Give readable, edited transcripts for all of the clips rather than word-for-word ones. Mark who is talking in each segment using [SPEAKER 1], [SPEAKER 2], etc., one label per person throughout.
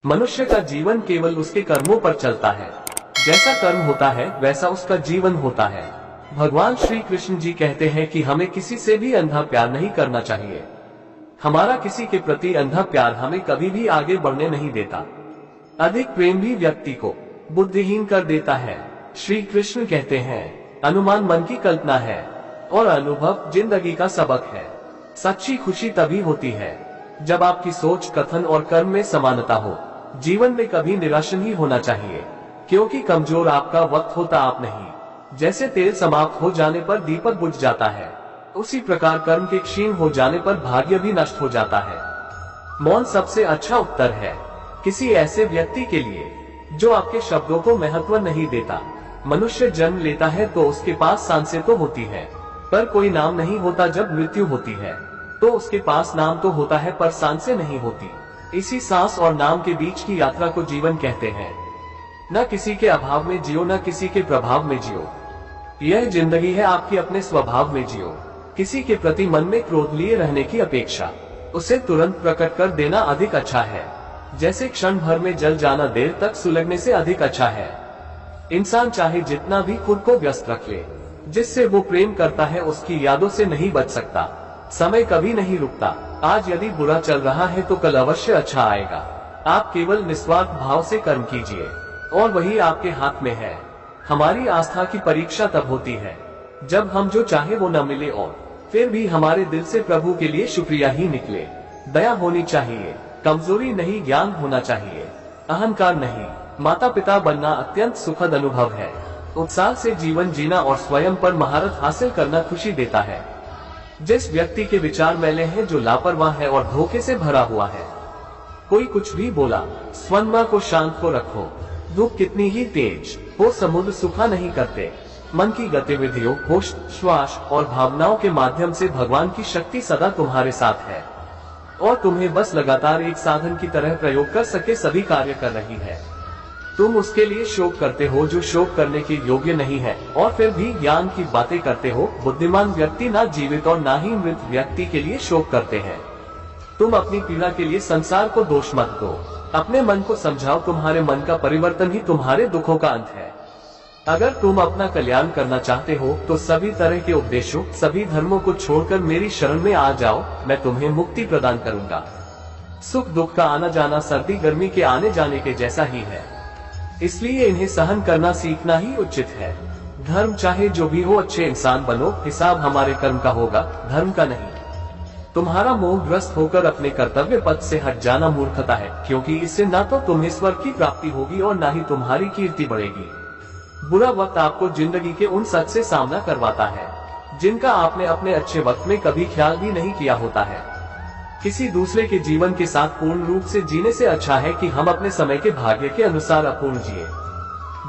[SPEAKER 1] मनुष्य का जीवन केवल उसके कर्मों पर चलता है। जैसा कर्म होता है वैसा उसका जीवन होता है। भगवान श्री कृष्ण जी कहते हैं कि हमें किसी से भी अंधा प्यार नहीं करना चाहिए। हमारा किसी के प्रति अंधा प्यार हमें कभी भी आगे बढ़ने नहीं देता। अधिक प्रेम भी व्यक्ति को बुद्धिहीन कर देता है। श्री कृष्ण कहते हैं, अनुमान मन की कल्पना है और अनुभव जिंदगी का सबक है। सच्ची खुशी तभी होती है जब आपकी सोच, कथन और कर्म में समानता हो। जीवन में कभी निराश नहीं होना चाहिए, क्योंकि कमजोर आपका वक्त होता आप नहीं। जैसे तेल समाप्त हो जाने पर दीपक बुझ जाता है, उसी प्रकार कर्म के क्षीण हो जाने पर भाग्य भी नष्ट हो जाता है। मौन सबसे अच्छा उत्तर है किसी ऐसे व्यक्ति के लिए जो आपके शब्दों को महत्व नहीं देता। मनुष्य जन्म लेता है तो उसके पास सांसें तो होती है, पर कोई नाम नहीं होता। जब मृत्यु होती है तो उसके पास नाम तो होता है, पर सांसें नहीं होती। इसी सांस और नाम के बीच की यात्रा को जीवन कहते हैं। न किसी के अभाव में जियो, न किसी के प्रभाव में जियो। यह जिंदगी है, आपकी अपने स्वभाव में जियो। किसी के प्रति मन में क्रोध लिए रहने की अपेक्षा उसे तुरंत प्रकट कर देना अधिक अच्छा है। जैसे क्षण भर में जल जाना देर तक सुलगने से अधिक अच्छा है। इंसान चाहे जितना भी खुद को व्यस्त रख ले, जिससे वो प्रेम करता है उसकी यादों से नहीं बच सकता। समय कभी नहीं रुकता। आज यदि बुरा चल रहा है तो कल अवश्य अच्छा आएगा। आप केवल निस्वार्थ भाव से कर्म कीजिए और वही आपके हाथ में है। हमारी आस्था की परीक्षा तब होती है जब हम जो चाहे वो न मिले और फिर भी हमारे दिल से प्रभु के लिए शुक्रिया ही निकले। दया होनी चाहिए, कमजोरी नहीं, ज्ञान होना चाहिए, अहंकार नहीं। माता पिता बनना अत्यंत सुखद अनुभव है। उत्साह से जीवन जीना और स्वयं पर महारत हासिल करना खुशी देता है। जिस व्यक्ति के विचार मैले हैं, जो लापरवाह है और धोखे से भरा हुआ है, कोई कुछ भी बोला, स्वनमा को शांत को रखो। धूप कितनी ही तेज हो, समुद्र सूखा नहीं करते। मन की गतिविधियों, होश, श्वास और भावनाओं के माध्यम से भगवान की शक्ति सदा तुम्हारे साथ है और तुम्हें बस लगातार एक साधन की तरह प्रयोग कर सके सभी कार्य कर रही है। तुम उसके लिए शोक करते हो जो शोक करने के योग्य नहीं है, और फिर भी ज्ञान की बातें करते हो। बुद्धिमान व्यक्ति ना जीवित और ना ही मृत व्यक्ति के लिए शोक करते हैं। तुम अपनी पीड़ा के लिए संसार को दोष मत दो, अपने मन को समझाओ। तुम्हारे मन का परिवर्तन ही तुम्हारे दुखों का अंत है। अगर तुम अपना कल्याण करना चाहते हो तो सभी तरह के उपदेशों, सभी धर्मों को छोड़कर मेरी शरण में आ जाओ। मैं तुम्हें मुक्ति प्रदान करूंगा। सुख दुख का आना जाना सर्दी गर्मी के आने जाने के जैसा ही है, इसलिए इन्हें सहन करना सीखना ही उचित है। धर्म चाहे जो भी हो, अच्छे इंसान बनो। हिसाब हमारे कर्म का होगा, धर्म का नहीं। तुम्हारा मोहग्रस्त होकर अपने कर्तव्य पथ से हट जाना मूर्खता है, क्योंकि इससे ना तो तुम्हें स्वर्ग की प्राप्ति होगी और ना ही तुम्हारी कीर्ति बढ़ेगी। बुरा वक्त आपको जिंदगी के उन सच से सामना करवाता है जिनका आपने अपने अच्छे वक्त में कभी ख्याल भी नहीं किया होता है। किसी दूसरे के जीवन के साथ पूर्ण रूप से जीने से अच्छा है कि हम अपने समय के भाग्य के अनुसार अपूर्ण जिए।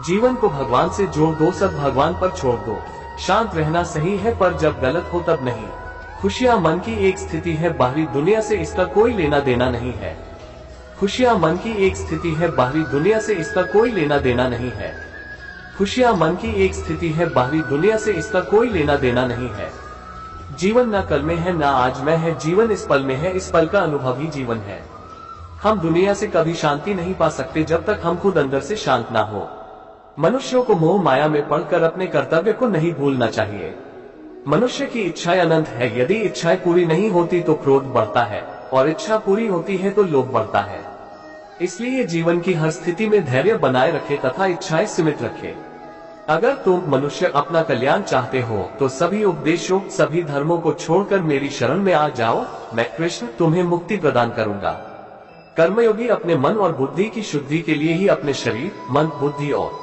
[SPEAKER 1] जीवन को भगवान से जोड़ दो, सब भगवान पर छोड़ दो। शांत रहना सही है, पर जब गलत हो तब नहीं। खुशियां मन की एक स्थिति है, बाहरी दुनिया से इसका कोई लेना देना नहीं है। खुशियां मन की एक स्थिति है, बाहरी दुनिया से इसका कोई लेना देना नहीं है। खुशियां मन की एक स्थिति है, बाहरी दुनिया से इसका कोई लेना देना नहीं है। जीवन न कल में है, न आज में है। जीवन इस पल में है, इस पल का अनुभव ही जीवन है। हम दुनिया से कभी शांति नहीं पा सकते जब तक हम खुद अंदर से शांत ना हो। मनुष्यों को मोह माया में पड़कर अपने कर्तव्य को नहीं भूलना चाहिए। मनुष्य की इच्छाएं अनंत है। यदि इच्छाएं पूरी नहीं होती तो क्रोध बढ़ता है, और इच्छा पूरी होती है तो लोभ बढ़ता है। इसलिए जीवन की हर स्थिति में धैर्य बनाए रखे तथा इच्छाएं सीमित रखे। अगर तुम मनुष्य अपना कल्याण चाहते हो तो सभी उपदेशों, सभी धर्मों को छोड़कर मेरी शरण में आ जाओ। मैं कृष्ण तुम्हें मुक्ति प्रदान करूंगा। कर्मयोगी अपने मन और बुद्धि की शुद्धि के लिए ही अपने शरीर, मन, बुद्धि और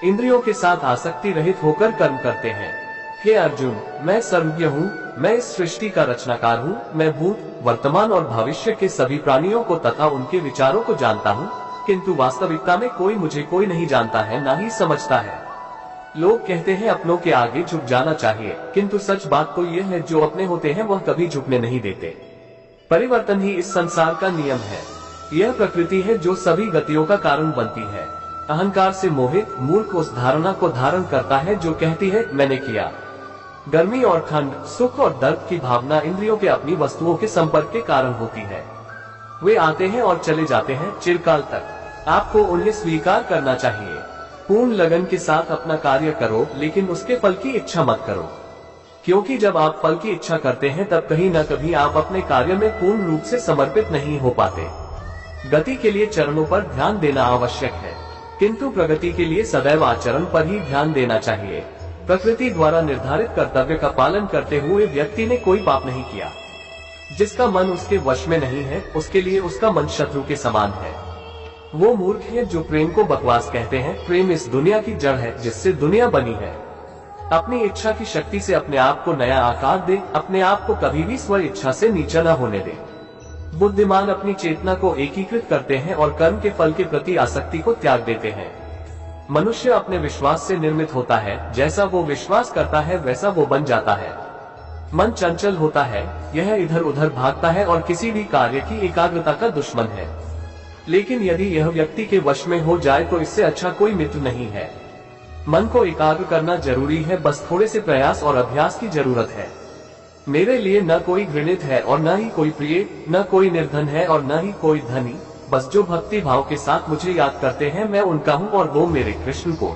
[SPEAKER 1] इंद्रियों के साथ आसक्ति रहित होकर कर्म करते हैं। हे अर्जुन, मैं सर्वज्ञ हूँ, मैं इस सृष्टि का रचनाकार हूँ। मैं भूत, वर्तमान और भविष्य के सभी प्राणियों को तथा उनके विचारों को जानता हूँ, किंतु वास्तविकता में मुझे कोई नहीं जानता है, ना ही समझता है। लोग कहते हैं अपनों के आगे झुक जाना चाहिए, किंतु सच बात तो यह है, जो अपने होते हैं वह कभी झुकने नहीं देते। परिवर्तन ही इस संसार का नियम है। यह प्रकृति है जो सभी गतियों का कारण बनती है। अहंकार से मोहित मूर्ख उस धारणा को धारण करता है जो कहती है मैंने किया। गर्मी और ठंड, सुख और दर्द की भावना इंद्रियों के अपनी वस्तुओं के संपर्क के कारण होती है। वे आते हैं और चले जाते हैं चिरकाल तक। आपको उन्हें स्वीकार करना चाहिए। पूर्ण लगन के साथ अपना कार्य करो, लेकिन उसके फल की इच्छा मत करो, क्योंकि जब आप फल की इच्छा करते हैं तब कहीं न कहीं आप अपने कार्य में पूर्ण रूप से समर्पित नहीं हो पाते। गति के लिए चरणों पर ध्यान देना आवश्यक है, किंतु प्रगति के लिए सदैव आचरण पर ही ध्यान देना चाहिए। प्रकृति द्वारा निर्धारित कर्तव्य का पालन करते हुए व्यक्ति ने कोई पाप नहीं किया। जिसका मन उसके वश में नहीं है, उसके लिए उसका मन शत्रु के समान है। वो मूर्ख है जो प्रेम को बकवास कहते हैं। प्रेम इस दुनिया की जड़ है जिससे दुनिया बनी है। अपनी इच्छा की शक्ति से अपने आप को नया आकार दे, अपने आप को कभी भी स्व इच्छा से नीचा न होने दे। बुद्धिमान अपनी चेतना को एकीकृत करते हैं और कर्म के फल के प्रति आसक्ति को त्याग देते हैं। मनुष्य अपने विश्वास से निर्मित होता है, जैसा वो विश्वास करता है वैसा वो बन जाता है। मन चंचल होता है, यह इधर उधर भागता है और किसी भी कार्य की एकाग्रता का दुश्मन है। लेकिन यदि यह व्यक्ति के वश में हो जाए तो इससे अच्छा कोई मित्र नहीं है। मन को एकाग्र करना जरूरी है, बस थोड़े से प्रयास और अभ्यास की जरूरत है। मेरे लिए न कोई घृणित है और न ही कोई प्रिय, न कोई निर्धन है और न ही कोई धनी, बस जो भक्ति भाव के साथ मुझे याद करते हैं मैं उनका हूँ और वो मेरे कृष्ण को।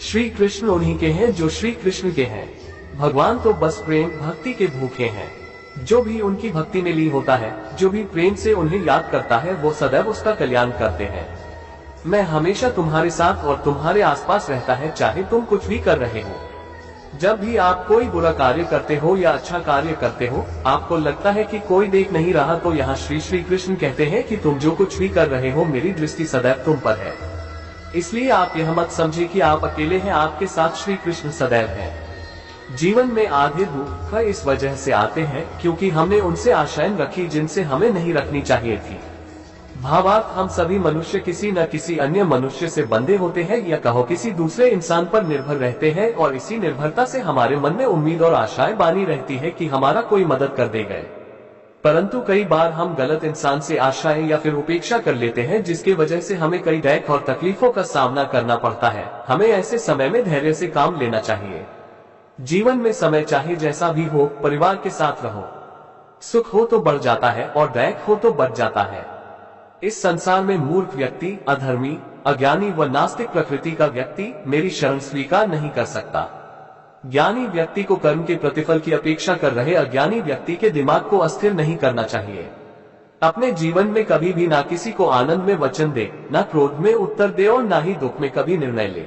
[SPEAKER 1] श्री कृष्ण उन्हीं के हैं जो श्री कृष्ण के हैं। भगवान तो बस प्रेम भक्ति के भूखे हैं। जो भी उनकी भक्ति में लीन होता है, जो भी प्रेम से उन्हें याद करता है, वो सदैव उसका कल्याण करते हैं। मैं हमेशा तुम्हारे साथ और तुम्हारे आसपास रहता है, चाहे तुम कुछ भी कर रहे हो। जब भी आप कोई बुरा कार्य करते हो या अच्छा कार्य करते हो, आपको लगता है कि कोई देख नहीं रहा, तो यहाँ श्री कृष्ण कहते हैं कि तुम जो कुछ भी कर रहे हो, मेरी दृष्टि सदैव तुम पर है। इसलिए आप यह मत समझिए कि आप अकेले हैं, आपके साथ श्री कृष्ण सदैव हैं। जीवन में आधे दुख इस वजह से आते हैं क्योंकि हमने उनसे आशाएं रखी जिनसे हमें नहीं रखनी चाहिए थी। भावार्थ, हम सभी मनुष्य किसी न किसी अन्य मनुष्य से बंधे होते हैं, या कहो किसी दूसरे इंसान पर निर्भर रहते हैं, और इसी निर्भरता से हमारे मन में उम्मीद और आशाएं बानी रहती है कि हमारा कोई मदद कर देगा। परंतु कई बार हम गलत इंसान से आशाएं या फिर उपेक्षा कर लेते हैं, जिसके वजह से हमें कई दुख और तकलीफों का सामना करना पड़ता है। हमें ऐसे समय में धैर्य से काम लेना चाहिए। जीवन में समय चाहे जैसा भी हो, परिवार के साथ रहो। सुख हो तो बढ़ जाता है और दुख हो तो बढ़ जाता है। इस संसार में मूर्ख व्यक्ति, अधर्मी, अज्ञानी व नास्तिक प्रकृति का व्यक्ति मेरी शरण स्वीकार नहीं कर सकता। ज्ञानी व्यक्ति को कर्म के प्रतिफल की अपेक्षा कर रहे अज्ञानी व्यक्ति के दिमाग को अस्थिर नहीं करना चाहिए। अपने जीवन में कभी भी ना किसी को आनंद में वचन दे, ना क्रोध में उत्तर दे और ना ही दुख में कभी निर्णय ले।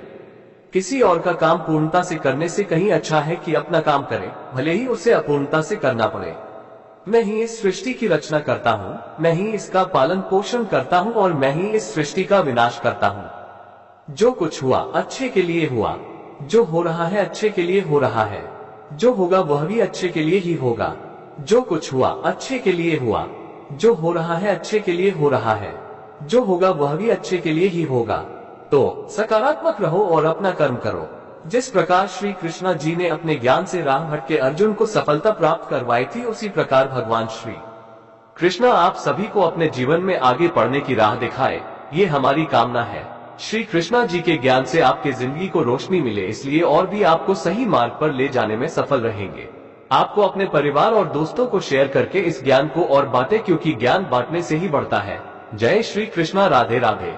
[SPEAKER 1] किसी और का काम पूर्णता से करने से कहीं अच्छा है कि अपना काम करे, भले ही उसे अपूर्णता से करना पड़े। मैं ही इस सृष्टि की रचना करता हूँ, मैं ही इसका पालन पोषण करता हूँ और मैं ही इस सृष्टि का विनाश करता हूँ। जो कुछ हुआ अच्छे के लिए हुआ, जो हो रहा है अच्छे के लिए हो रहा है, जो होगा वह भी अच्छे के लिए ही होगा। जो कुछ हुआ अच्छे के लिए हुआ, जो हो रहा है अच्छे के लिए हो रहा है, जो होगा वह भी अच्छे के लिए ही होगा। तो सकारात्मक रहो और अपना कर्म करो। जिस प्रकार श्री कृष्णा जी ने अपने ज्ञान से राह भटके अर्जुन को सफलता प्राप्त करवाई थी, उसी प्रकार भगवान श्री कृष्णा आप सभी को अपने जीवन में आगे बढ़ने की राह दिखाए, ये हमारी कामना है। श्री कृष्णा जी के ज्ञान से आपके जिंदगी को रोशनी मिले, इसलिए और भी आपको सही मार्ग पर ले जाने में सफल रहेंगे। आपको अपने परिवार और दोस्तों को शेयर करके इस ज्ञान को और बांटे, क्योंकि ज्ञान बांटने से ही बढ़ता है। जय श्री कृष्णा, राधे राधे।